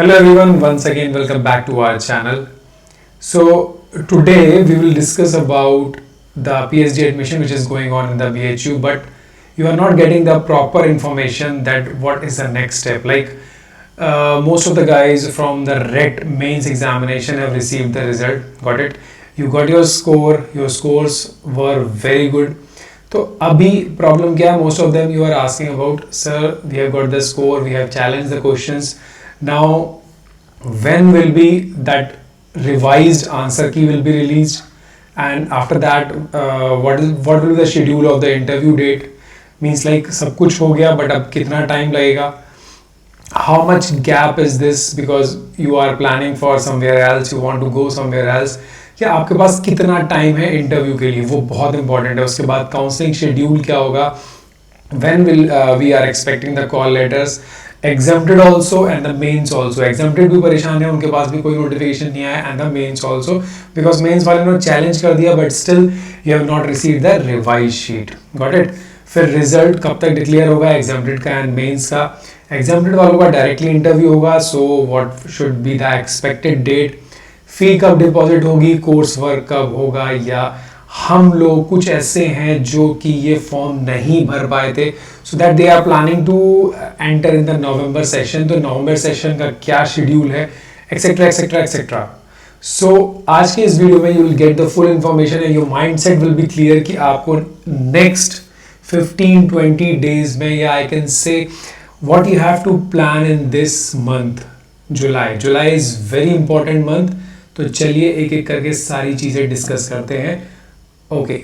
Hello everyone, once again welcome back to our channel. So today we will discuss about the PhD admission which is going on in the BHU, but you are not getting the proper information that what is the next step. Most of the guys from the RET mains examination have received the result, got it? You got your score, your scores were very good. तो अभी problem क्या है? Most of them you are asking about sir we have got the score, we have challenge the questions. Now when will be that revised answer key will be released, and after that what will be the schedule of the interview date? Means like सब कुछ हो गया, but अब कितना time लगेगा? How much gap is this because you are planning for somewhere else, you want to go somewhere else? क्या आपके पास कितना टाइम है इंटरव्यू के लिए, वो बहुत इंपॉर्टेंट है. उसके बाद काउंसलिंग शेड्यूल क्या होगा, when will we are expecting the call letters, exempted also and the mains also. exempted भी परेशान है, उनके पास भी कोई नोटिफिकेशन नहीं आया, and the mains also because mains वाले ने चैलेंज कर दिया but still you have not received the revised sheet. got it? फिर रिजल्ट कब तक डिक्लेयर होगा एग्जाम्प्टेड का एंड मेंस का. एग्जाम्प्टेड वालों का डायरेक्टली इंटरव्यू होगा, so what should be the expected date, fee कब डिपॉजिट होगी, कोर्स वर्क कब होगा, या हम लोग कुछ ऐसे हैं जो कि ये फॉर्म नहीं भर पाए थे so that they are planning to enter in the November session. तो नवंबर सेशन का क्या शेड्यूल है, एक्सेट्रा एक्सेट्रा एक्सेट्रा. सो आज के इस वीडियो में you will get the full information and your mindset will be clear कि आपको नेक्स्ट 15-20 days में, या I can say what you have to plan in this month. July is very important month. तो चलिए एक एक करके सारी चीजें डिस्कस करते हैं. Okay,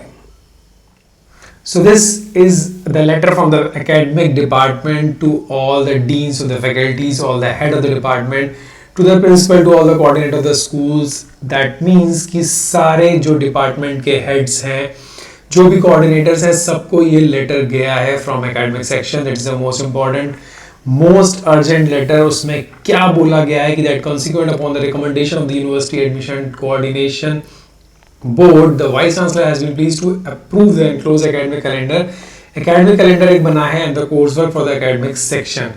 so this is the letter from the academic department to all the deans of the faculties, all the head of the department, to the principal, to all the coordinator of the schools. that means कि सारे जो department के heads हैं, जो भी coordinators हैं, सबको ये लेटर गया है from academic section. That is the most important, most urgent letter. उसमें क्या बोला गया है कि that consequent upon the recommendation of the university admission coordination board, the vice chancellor has been pleased to approve the enclose academic calendar. Academic calendar एक बना है and the course work for the academic section.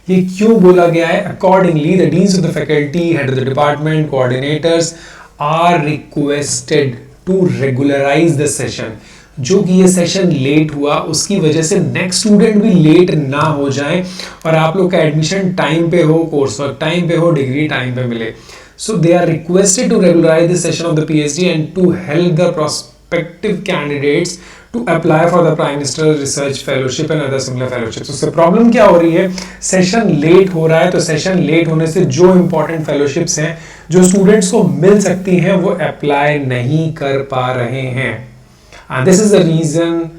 ये क्यों बोला गया है? Accordingly the deans of the faculty, head of the department, coordinators are requested to regularize the session. जो कि ये सेशन लेट हुआ उसकी वजह से नेक्स्ट स्टूडेंट भी लेट ना हो जाए और आप लोग का एडमिशन टाइम पे हो, कोर्स वर्क टाइम पे हो, डिग्री टाइम पे मिले. So they are requested to regularize the session of the PhD and to help the prospective candidates to apply for the prime minister research fellowship and other similar fellowships. उससे problem क्या हो रही है? Session late हो रहा है, तो session late होने से जो इंपॉर्टेंट फेलोशिप्स हैं जो स्टूडेंट्स को मिल सकती हैं वो अप्लाई नहीं कर पा रहे हैं. This is the reason.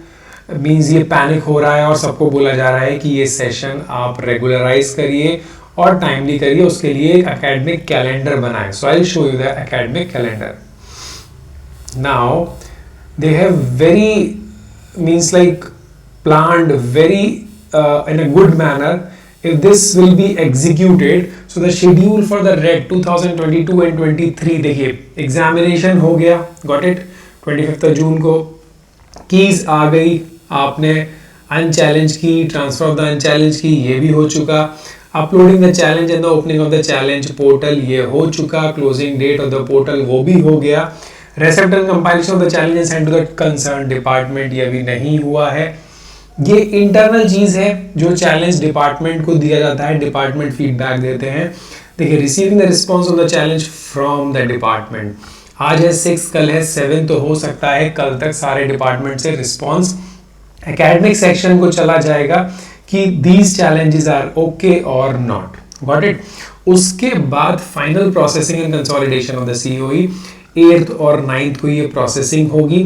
Means ये पैनिक हो रहा है और सबको बोला जा रहा है कि ये सेशन आप रेगुलराइज करिए और टाइमली करिए. उसके लिए एक एकेडमिक कैलेंडर बनाएं. So I will show you the academic calendar. Now they have very means like planned very in a good manner. If this will be executed, so the schedule for the RET 2022 and 23, देखिए examination हो गया, got it, 25 जून को. Keys आ गई, आपने unchallenged की, transfer of the unchallenged की, ये भी हो चुका. Uploading the challenge and the opening of the challenge portal, ये हो चुका. Closing date of the portal वो भी हो गया. Receipt and compilation of the challenge send to the concern department, ये भी नहीं हुआ है. ये इंटरनल चीज है जो चैलेंज डिपार्टमेंट को दिया जाता है, डिपार्टमेंट फीडबैक देते हैं. देखिए, receiving the response of the challenge from the department. आज है 6, कल है 7, तो हो सकता है कल तक सारे डिपार्टमेंट से रिस्पॉन्स एकेडमिक सेक्शन को चला जाएगा कि दीज चैलेंजेस आर ओके और नॉट. Got it. उसके बाद final processing and consolidation of the COE 8th और 9th को ये प्रोसेसिंग होगी.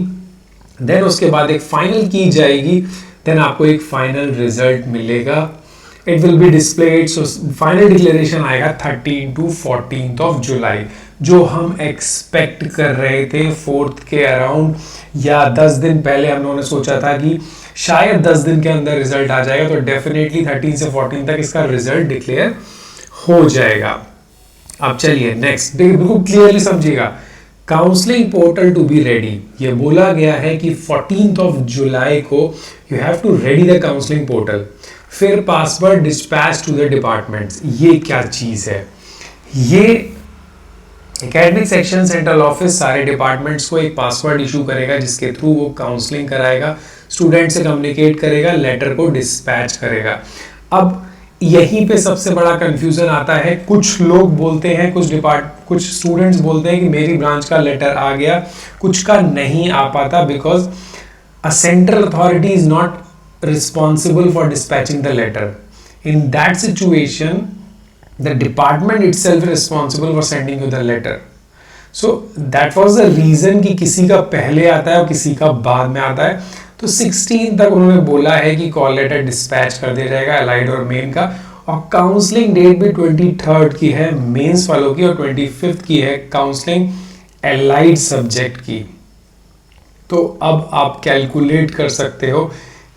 देन उसके बाद एक फाइनल की जाएगी, देन आपको एक फाइनल रिजल्ट मिलेगा. It will be displayed. So final declaration आएगा 13 to 14 ऑफ जुलाई, जो हम एक्सपेक्ट कर रहे थे 4th के अराउंड, या 10 दिन पहले हम लोगों ने सोचा था कि शायद 10 दिन के अंदर रिजल्ट आ जाएगा. तो डेफिनेटली 13 से 14 तक इसका रिजल्ट डिक्लेयर हो जाएगा. अब चलिए नेक्स्ट, बिल्कुल क्लियरली समझिएगा. Counselling portal to be ready, ये बोला गया है कि 14th ऑफ जुलाई को you have to ready the counselling portal. फिर password dispatch to the departments. ये क्या चीज है? ये एकेडमिक सेक्शन सेंट्रल ऑफिस सारे डिपार्टमेंट्स को एक पासवर्ड इशू करेगा जिसके थ्रू वो काउंसलिंग कराएगा, स्टूडेंट से कम्युनिकेट करेगा, लेटर को डिस्पैच करेगा। अब यहीं पे सबसे बड़ा कंफ्यूजन आता है। कुछ लोग बोलते हैं, कुछ स्टूडेंट्स बोलते हैं कि मेरी ब्रांच का लेटर आ गया, कुछ का नहीं आ पाता because a central authority is not responsible for dispatching the letter. In that situation, the department itself is responsible for sending you the letter. So that was the reason कि किसी का पहले आता है और किसी का बाद में आता है। तो 16 तक उन्होंने बोला है कि कॉल लेटर डिस्पैच कर दिया जाएगा अलाइड और मेन का, और काउंसलिंग डेट भी 23rd की है मेंस वालों की और 25th की है काउंसलिंग अलाइड सब्जेक्ट की। तो अब आप कैलकुलेट कर सकते हो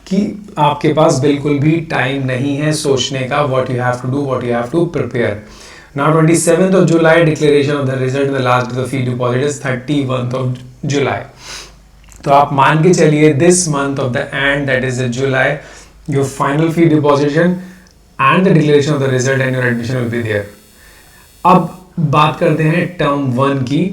कि आपके पास बिल्कुल भी टाइम नहीं है सोचने का, what you have to do, what you have to prepare. Now 27th of July declaration of the result, the last of the fee deposit is 31st of July। तो आप मान के चलिए this month of the end that is July your final fee deposition and the declaration of the result and your admission will be there. अब बात करते हैं term 1 की,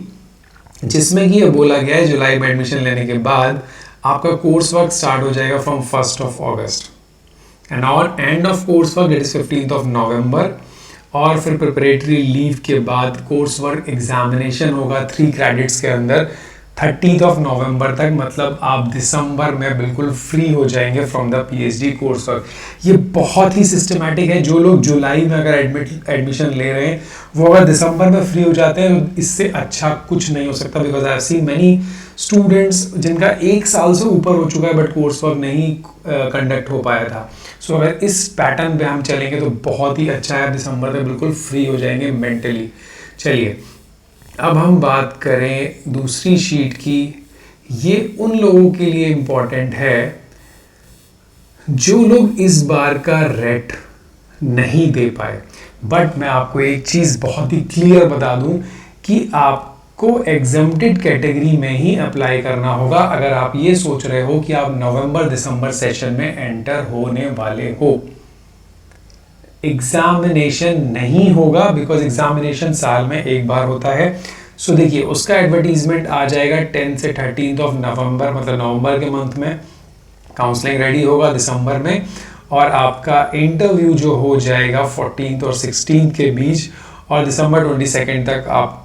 जिसमें कि ये बोला गया है जुलाई में एडमिशन लेने के बाद आपका कोर्स वर्क स्टार्ट हो जाएगा from 1st of August and और end of course work that is 15th of November। और फिर प्रिपरेटरी लीव के बाद कोर्स वर्क एग्जामिनेशन होगा 3 क्रेडिट्स के अंदर 30th of November तक, मतलब आप दिसंबर में बिल्कुल फ्री हो जाएंगे from the PhD course work. ये बहुत ही सिस्टमैटिक है। जो लोग जुलाई में अगर एडमिशन ले रहे हैं वो अगर दिसंबर में फ्री हो जाते हैं तो इससे अच्छा कुछ नहीं हो सकता, because I have seen many students जिनका 1 साल से ऊपर हो चुका है बट कोर्स वर्क नहीं कंडक्ट हो पाया था। सो अगर इस पैटर्न पे हम चलेंगे तो बहुत ही अच्छा है, दिसंबर तक बिल्कुल फ्री हो जाएंगे मेंटली। चलिए अब हम बात करें दूसरी शीट की। ये उन लोगों के लिए इम्पॉर्टेंट है जो लोग इस बार का रेट नहीं दे पाए। बट मैं आपको एक चीज बहुत ही क्लियर बता दूं कि आपको एग्जम्प्टेड कैटेगरी में ही अप्लाई करना होगा अगर आप ये सोच रहे हो कि आप नवंबर दिसंबर सेशन में एंटर होने वाले हो। एग्जामिनेशन नहीं होगा बिकॉज एग्जामिनेशन साल में एक बार होता है। सो देखिए उसका एडवर्टीजमेंट आ जाएगा 10 से 13th of November, मतलब नवंबर के मंथ में काउंसलिंग रेडी होगा दिसंबर में, और आपका इंटरव्यू जो हो जाएगा 14th और 16th के बीच, और दिसंबर 22nd तक आप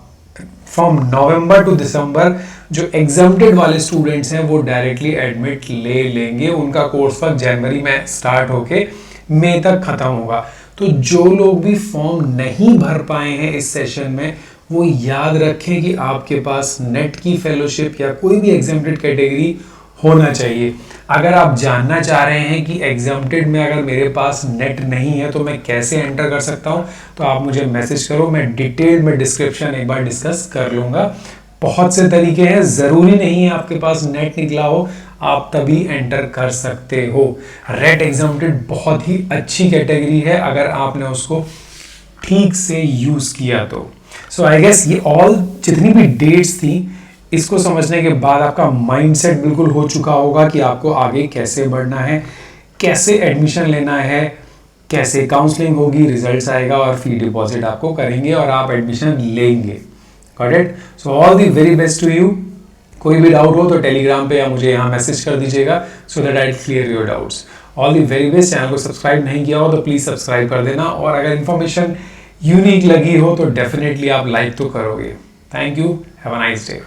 फ्रॉम नवंबर टू दिसंबर जो एग्जाम्प्टेड वाले स्टूडेंट्स हैं वो डायरेक्टली एडमिट ले लेंगे। उनका कोर्स वर्क जनवरी में स्टार्ट होके मई तक खत्म होगा। तो जो लोग भी फॉर्म नहीं भर पाए हैं इस सेशन में वो याद रखें कि आपके पास नेट की फेलोशिप या कोई भी एग्जाम्प्टेड कैटेगरी होना चाहिए। अगर आप जानना चाह रहे हैं कि एग्जाम्प्टेड में अगर मेरे पास नेट नहीं है तो मैं कैसे एंटर कर सकता हूं, तो आप मुझे मैसेज करो, मैं डिटेल में डिस्क्रिप्शन एक बार डिस्कस कर लूंगा। बहुत से तरीके हैं, जरूरी नहीं है आपके पास नेट निकला हो आप तभी एंटर कर सकते हो। रेट एग्जाम्प्टेड बहुत ही अच्छी कैटेगरी है अगर आपने उसको ठीक से यूज किया तो। सो आई गेस ये ऑल जितनी भी डेट्स थी इसको समझने के बाद आपका माइंडसेट बिल्कुल हो चुका होगा कि आपको आगे कैसे बढ़ना है, कैसे एडमिशन लेना है, कैसे काउंसलिंग होगी, रिजल्ट्स आएगा और फी डिपॉजिट आपको करेंगे और आप एडमिशन लेंगे। Got it? So all the very best to you. कोई भी डाउट हो तो टेलीग्राम पे या मुझे यहाँ मैसेज कर दीजिएगा so that I clear your doubts. All the very best. Channel को सब्सक्राइब नहीं किया हो तो प्लीज सब्सक्राइब कर देना, और अगर इन्फॉर्मेशन यूनिक लगी हो तो डेफिनेटली आप लाइक तो करोगे। Thank you, have a nice day.